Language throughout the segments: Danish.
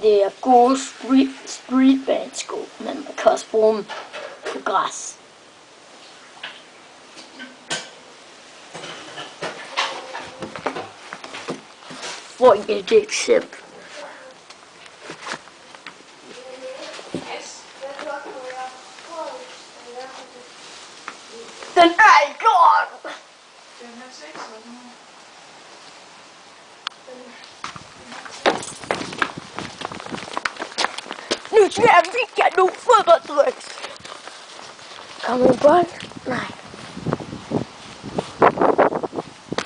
Det er gode streetband-sko, men man kan også bruge dem på græs. For et eksempel. Den er i går! Den her 6 eller sådan noget. Nu skal vi ikke have nogen fodbolddrøks. Kommer en bold? Nej.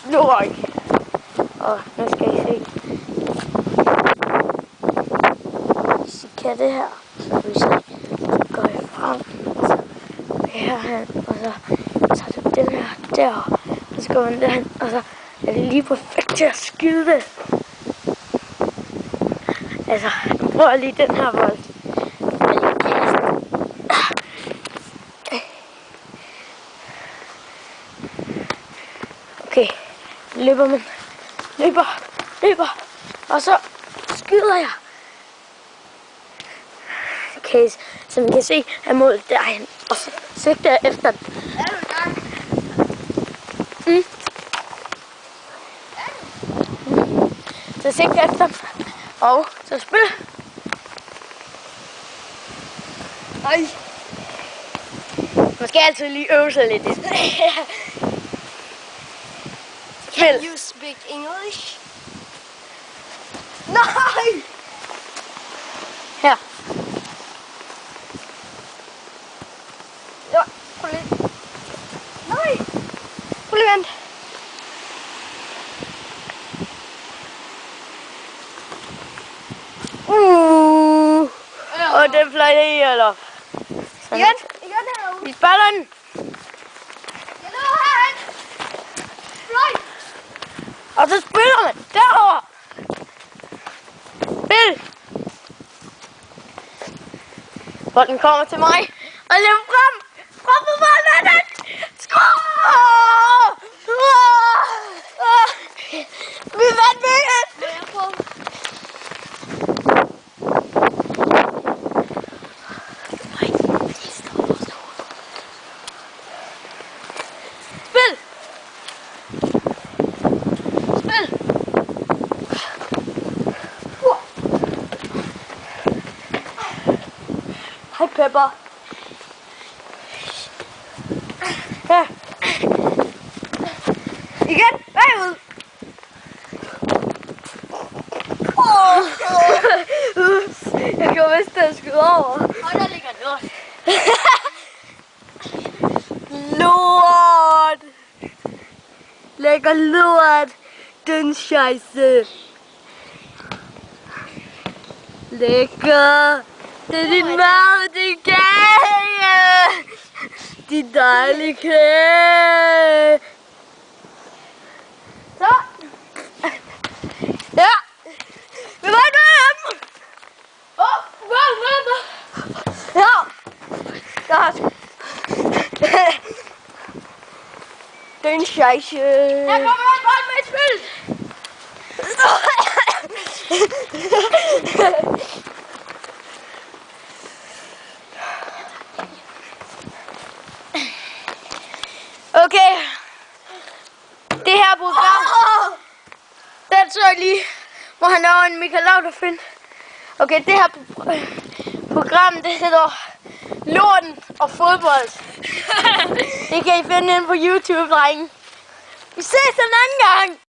Nej. Nu skal I se. Hvis I kan det her, så vil I se. Så går I frem, og så herhen, og så tager du den her der, og så går man derhen, og så er det lige perfekt til at skyde det. Altså, nu prøver jeg lige den her bold. Okay, løber man. Løber. Og så skyder jeg. Okay, som I kan se, er målet derhen. Og så sigter jeg efter den. Er du i gang? Så sigter jeg efter den. Og så spil. Nej. Man skal altid lige øve sig lidt. Can you speak English? Nej! Her. Ja, prøv lige. Nej! Prøv lige vent. Og den fløj helt op. Igen herude. Vi spiller den. Jeg løber herhen. Fløj! Og så spiller man derover. Spil. Bolden kommer til mig. Og løber frem. Frem på bolden. Skår! Vi vandt med. Spil. Hej Pepper. Ja. Igen. Bagud. Jeg gjorde vist, at jeg skød over. Og der ligger lort. Lort. Lækker lort. Den scheisse. Lækker. Det er din mad, din kage. Din dejlige kage. Så. Ja. Vi var dem. Ja. Den scheisse. Her kommer en bold med et spil. Okay. Det her program. Den så jeg lige, hvor han laver en Michael Laudrup-film. Okay, det her program, det hedder Lorten og fodbold. Det kan I finde inde på YouTube, drenge. Vi ses en anden gang.